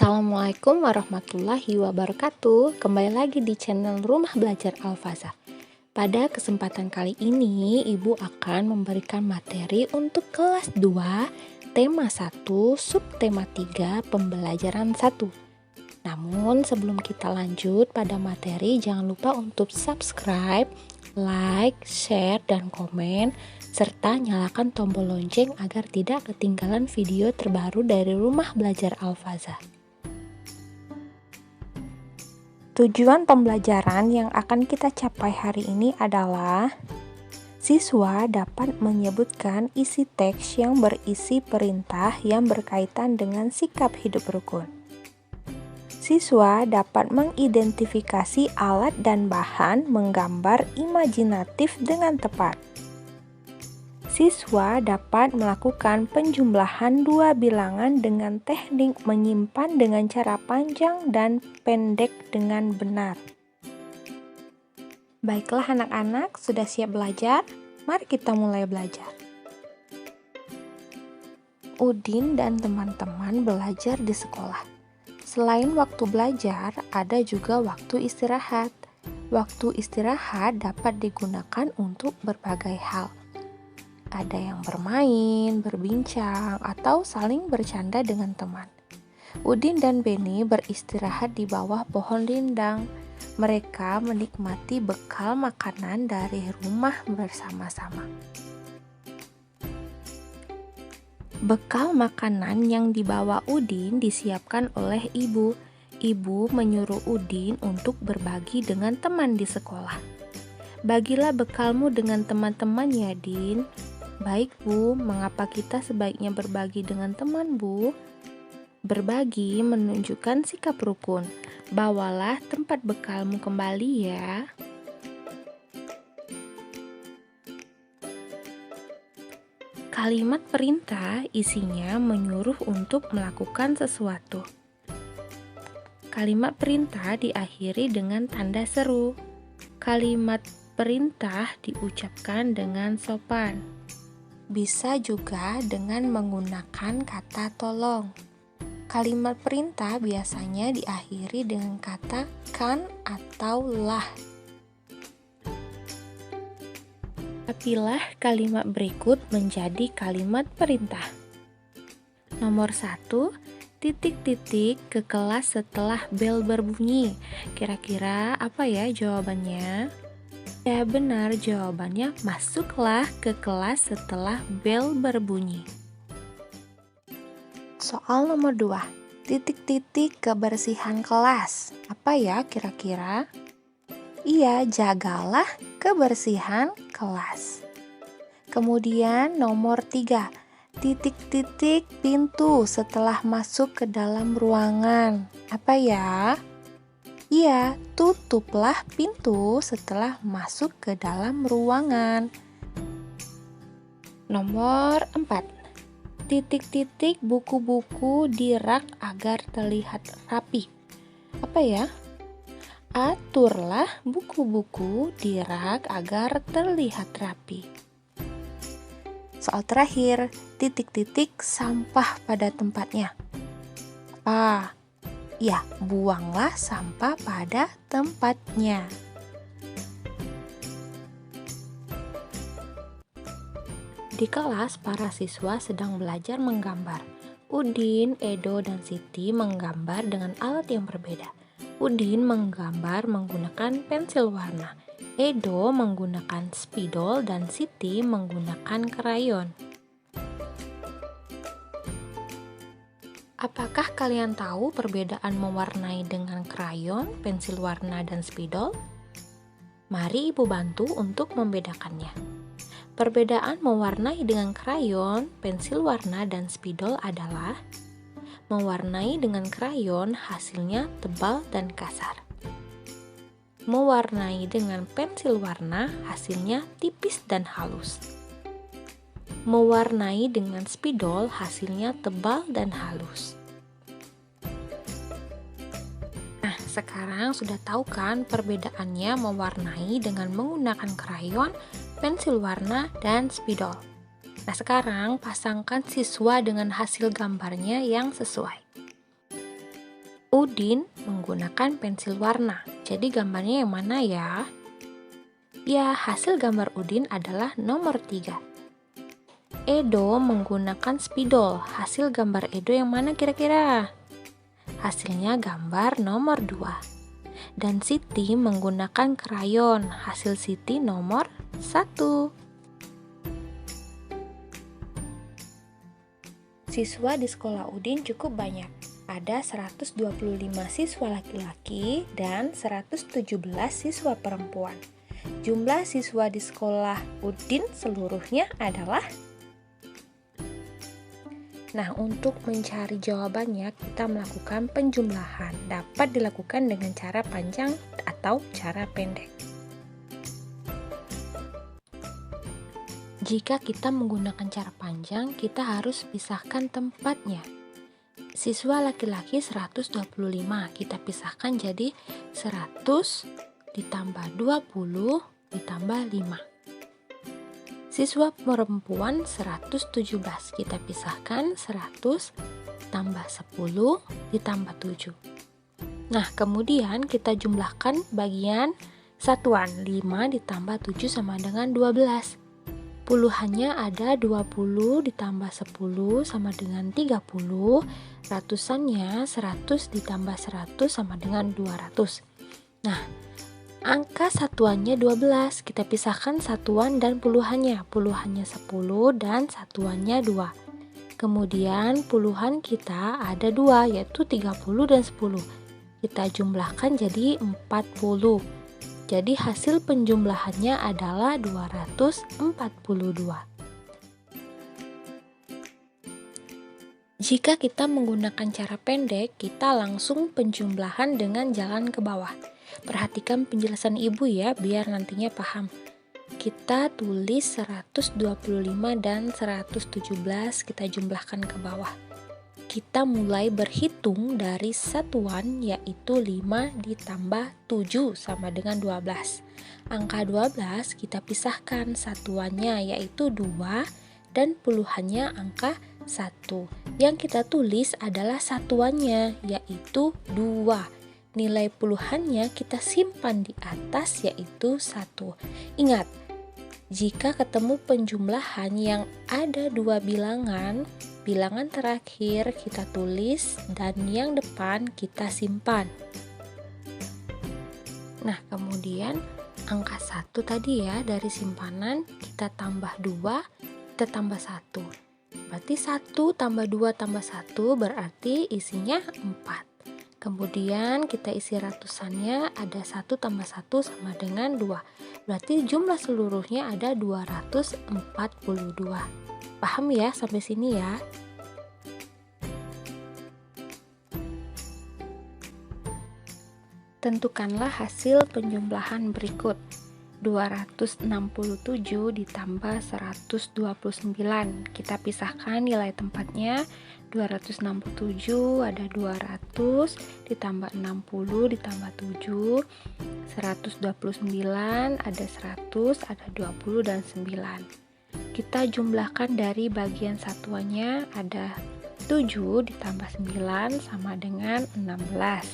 Assalamualaikum warahmatullahi wabarakatuh. Kembali lagi di channel Rumah Belajar Al-Fazah. Pada kesempatan kali ini, Ibu akan memberikan materi untuk kelas 2, tema 1, subtema 3, pembelajaran 1. Namun, sebelum kita lanjut pada materi, jangan lupa untuk subscribe, like, share, dan komen, serta nyalakan tombol lonceng agar tidak ketinggalan video terbaru dari Rumah Belajar Al-Fazah. Tujuan pembelajaran yang akan kita capai hari ini adalah siswa dapat menyebutkan isi teks yang berisi perintah yang berkaitan dengan sikap hidup rukun. Siswa dapat mengidentifikasi alat dan bahan menggambar imajinatif dengan tepat. Siswa dapat melakukan penjumlahan dua bilangan dengan teknik menyimpan dengan cara panjang dan pendek dengan benar. Baiklah anak-anak, sudah siap belajar? Mari kita mulai belajar. Udin dan teman-teman belajar di sekolah. Selain waktu belajar, ada juga waktu istirahat. Waktu istirahat dapat digunakan untuk berbagai hal. Ada yang bermain, berbincang, atau saling bercanda dengan teman. Udin dan Beni beristirahat di bawah pohon rindang. Mereka menikmati bekal makanan dari rumah bersama-sama. Bekal makanan yang dibawa Udin disiapkan oleh ibu. Ibu menyuruh Udin untuk berbagi dengan teman di sekolah. Bagilah bekalmu dengan teman-teman ya, Din. Baik, Bu. Mengapa kita sebaiknya berbagi dengan teman, Bu? Berbagi menunjukkan sikap rukun. Bawalah tempat bekalmu kembali ya. Kalimat perintah isinya menyuruh untuk melakukan sesuatu. Kalimat perintah diakhiri dengan tanda seru. Kalimat perintah diucapkan dengan sopan. Bisa juga dengan menggunakan kata tolong. Kalimat perintah biasanya diakhiri dengan kata kan atau lah. Pilihlah kalimat berikut menjadi kalimat perintah. Nomor 1, titik-titik ke kelas setelah bel berbunyi. Kira-kira apa ya jawabannya? Ya benar, jawabannya masuklah ke kelas setelah bel berbunyi. Soal nomor 2, titik-titik kebersihan kelas. Apa ya kira-kira? Iya, jagalah kebersihan kelas. Kemudian nomor 3, titik-titik pintu setelah masuk ke dalam ruangan. Apa ya? Iya, tutuplah pintu setelah masuk ke dalam ruangan. Nomor 4, titik-titik buku-buku di rak agar terlihat rapi. Apa ya? Aturlah buku-buku di rak agar terlihat rapi. Soal terakhir, titik-titik sampah pada tempatnya. Apa? Ya, buanglah sampah pada tempatnya. Di kelas, para siswa sedang belajar menggambar. Udin, Edo, dan Siti menggambar dengan alat yang berbeda. Udin menggambar menggunakan pensil warna. Edo menggunakan spidol dan Siti menggunakan krayon. Apakah kalian tahu perbedaan mewarnai dengan krayon, pensil warna, dan spidol? Mari Ibu bantu untuk membedakannya. Perbedaan mewarnai dengan krayon, pensil warna, dan spidol adalah mewarnai dengan krayon hasilnya tebal dan kasar. Mewarnai dengan pensil warna hasilnya tipis dan halus. Mewarnai dengan spidol hasilnya tebal dan halus. Nah, sekarang sudah tahu kan perbedaannya mewarnai dengan menggunakan krayon, pensil warna, dan spidol. Nah, sekarang pasangkan siswa dengan hasil gambarnya yang sesuai. Udin menggunakan pensil warna. Jadi gambarnya yang mana ya? Ya, hasil gambar Udin adalah nomor 3. Edo menggunakan spidol. Hasil gambar Edo yang mana kira-kira? Hasilnya gambar nomor 2. Dan Siti menggunakan krayon. Hasil Siti nomor 1. Siswa di sekolah Udin cukup banyak. Ada 125 siswa laki-laki dan 117 siswa perempuan. Jumlah siswa di sekolah Udin seluruhnya adalah. Nah, untuk mencari jawabannya kita melakukan penjumlahan. Dapat dilakukan dengan cara panjang atau cara pendek. Jika kita menggunakan cara panjang, kita harus pisahkan tempatnya. Siswa laki-laki 125, kita pisahkan jadi 100 ditambah 20 ditambah 5. Siswa perempuan 117, kita pisahkan 100 tambah 10 ditambah 7. Nah, kemudian kita jumlahkan bagian satuan. 5 ditambah 7 sama dengan 12. Puluhannya ada 20 ditambah 10 sama dengan 30. Ratusannya 100 ditambah 100 sama dengan 200. Nah, angka satuannya 12. Kita pisahkan satuan dan puluhannya. Puluhannya 10 dan satuannya 2. Kemudian puluhan kita ada 2, yaitu 30 dan 10. Kita jumlahkan jadi 40. Jadi hasil penjumlahannya adalah 242. Jika kita menggunakan cara pendek, kita langsung penjumlahan dengan jalan ke bawah. Perhatikan penjelasan ibu ya, biar nantinya paham. Kita tulis 125 dan 117, kita jumlahkan ke bawah. Kita mulai berhitung dari satuan, yaitu 5 ditambah 7 sama dengan 12. Angka 12 kita pisahkan satuannya, yaitu 2, dan puluhannya angka 1. Yang kita tulis adalah satuannya, yaitu 2. Nilai puluhannya kita simpan di atas, yaitu 1. Ingat, jika ketemu penjumlahan yang ada 2 bilangan, bilangan terakhir kita tulis dan yang depan kita simpan. Nah, kemudian angka 1 tadi ya, dari simpanan kita tambah 2, kita tambah 1. Berarti 1 tambah 2 tambah 1 berarti isinya 4. Kemudian kita isi ratusannya, ada 1 tambah 1 sama dengan 2. Berarti jumlah seluruhnya ada 242. Paham ya sampai sini ya? Tentukanlah hasil penjumlahan berikut. 267 ditambah 129. Kita pisahkan nilai tempatnya. 267 ada 200 ditambah 60 ditambah 7. 129 ada 100, ada 20 dan 9. Kita jumlahkan dari bagian satuannya, ada 7 ditambah 9 sama dengan 16.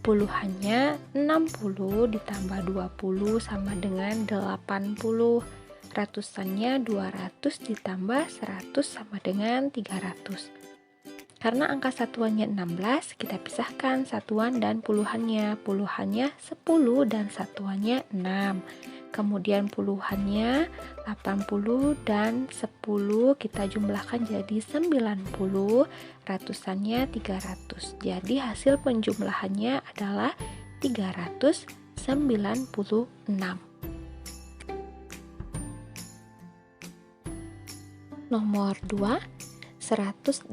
Puluhannya 60 ditambah 20 sama dengan 80. Ratusannya 200 ditambah 100 sama dengan 300. Karena angka satuannya 16, kita pisahkan satuan dan puluhannya. Puluhannya 10 dan satuannya 6. Kemudian puluhannya 80 dan 10 kita jumlahkan jadi 90, ratusannya 300. Jadi hasil penjumlahannya adalah 396. Nomor 2, 185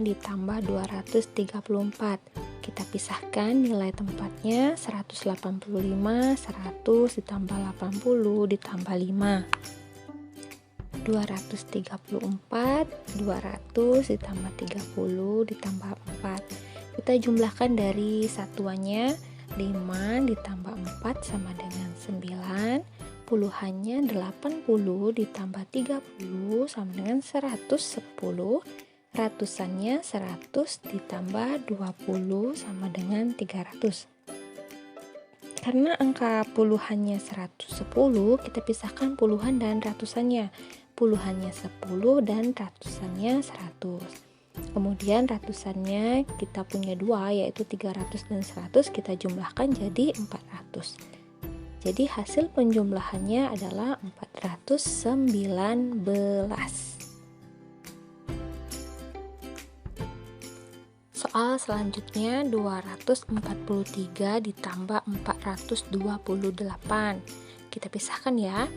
ditambah 234. Kita pisahkan nilai tempatnya, 185, 100 ditambah 80 ditambah 5. 234, 200 ditambah 30 ditambah 4. Kita jumlahkan dari satuannya, 5 ditambah 4 sama dengan 9. Puluhannya 80 ditambah 30 sama dengan 110. Ratusannya 100 ditambah 20 sama dengan 300. Karena angka puluhannya 110, kita pisahkan puluhan dan ratusannya. Puluhannya 10 dan ratusannya 100. Kemudian ratusannya kita punya 2, yaitu 300 dan 100, kita jumlahkan jadi 400. Jadi hasil penjumlahannya adalah 419. Soal selanjutnya 243 ditambah 428. Kita pisahkan ya.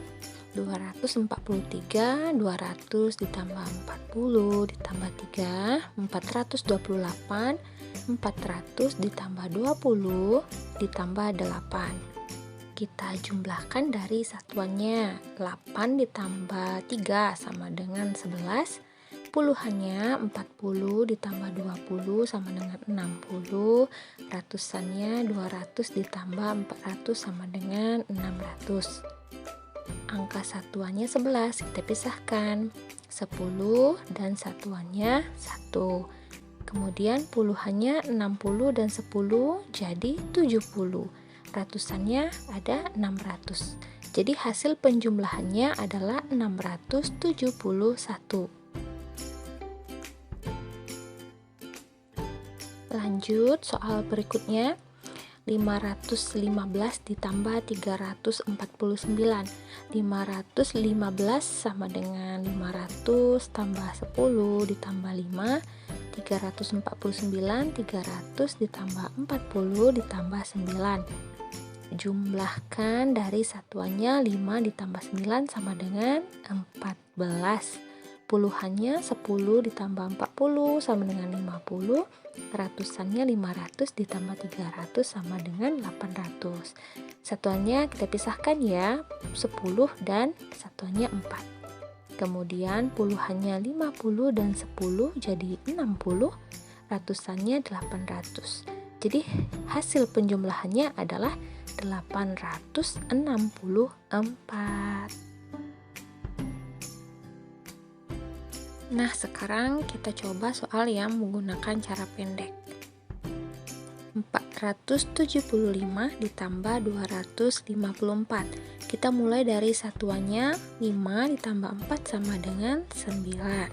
243, 200 ditambah 40 ditambah 3, 428, 400 ditambah 20 ditambah 8. Kita jumlahkan dari satuannya. 8 ditambah 3 sama dengan 11. Puluhannya 40 ditambah 20 sama dengan 60. Ratusannya 200 ditambah 400 sama dengan 600. Angka satuannya 11, kita pisahkan. 10 dan satuannya 1. Kemudian puluhannya 60 dan 10 jadi 70. Ratusannya ada 600. Jadi hasil penjumlahannya adalah 671. Lanjut soal berikutnya. 515 ditambah 349. 515 sama dengan 500 tambah 10 ditambah 5, 349, 300 ditambah 40 ditambah 9. Jumlahkan dari satuannya. 5 ditambah 9 sama dengan 14. Puluhannya 10 ditambah 40 sama dengan 50. Ratusannya 500 ditambah 300 sama dengan 800. Satuannya kita pisahkan ya, 10 dan satuannya 4. Kemudian puluhannya 50 dan 10 jadi 60. Ratusannya 800. Jadi hasil penjumlahannya adalah 864. Nah, sekarang kita coba soal yang menggunakan cara pendek. 475 ditambah 254. Kita mulai dari satuannya. 5 ditambah 4 sama dengan 9.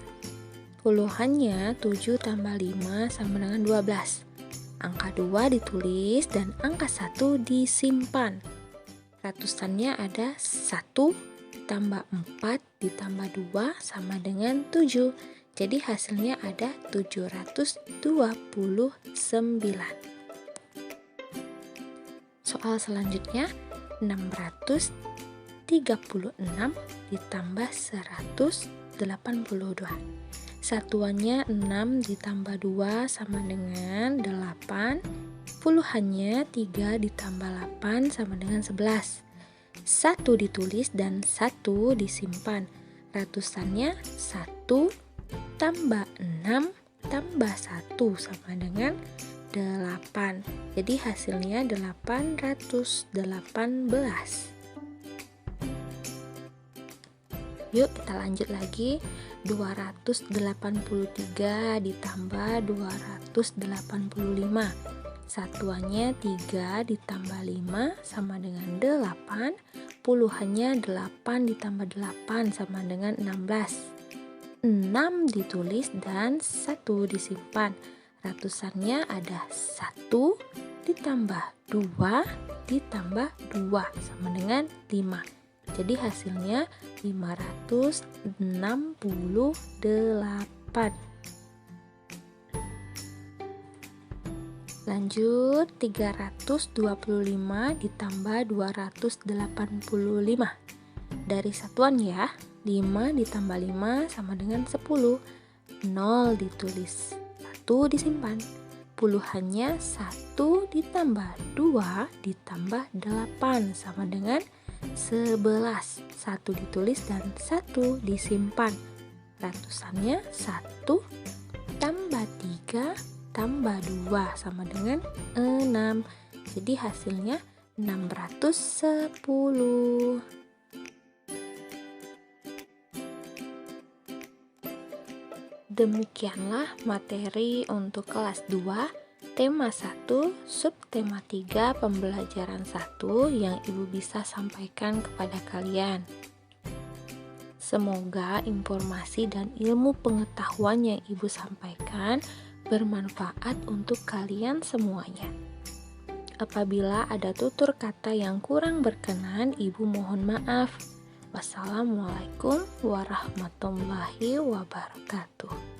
Puluhannya 7 tambah 5 sama dengan 12. Angka 2 ditulis dan angka 1 disimpan. Ratusannya ada 1 ditambah 4 ditambah 2 sama dengan 7. Jadi hasilnya ada 729. Soal selanjutnya 636 ditambah 182. Satuannya 6 ditambah 2 sama dengan 8. Puluhannya 3 ditambah 8 sama dengan 11. 1 ditulis dan 1 disimpan. Ratusannya 1 tambah 6 tambah 1 sama dengan 8. Jadi hasilnya 818. Yuk kita lanjut lagi. 283 ditambah 285. Satuannya 3 ditambah 5 sama dengan 8. Puluhannya 8 ditambah 8 sama dengan 16. 6 ditulis dan 1 disimpan. Ratusannya ada 1 ditambah 2 ditambah 2 sama dengan 5. Jadi hasilnya 568. Lanjut, 325 ditambah 285. Dari satuan ya, 5 ditambah 5 sama dengan 10. 0 ditulis, 1 disimpan. Puluhannya 1 ditambah 2 ditambah 8 sama dengan 11. 1 ditulis dan 1 disimpan. Ratusannya 1 tambah 3 tambah 2 sama dengan 6. Jadi hasilnya 610. demikianlah materi untuk kelas 2, tema 1, subtema 3, pembelajaran 1 yang Ibu bisa sampaikan kepada kalian. Semoga informasi dan ilmu pengetahuan yang Ibu sampaikan bermanfaat untuk kalian semuanya. Apabila ada tutur kata yang kurang berkenan, Ibu mohon maaf. Wassalamualaikum warahmatullahi wabarakatuh.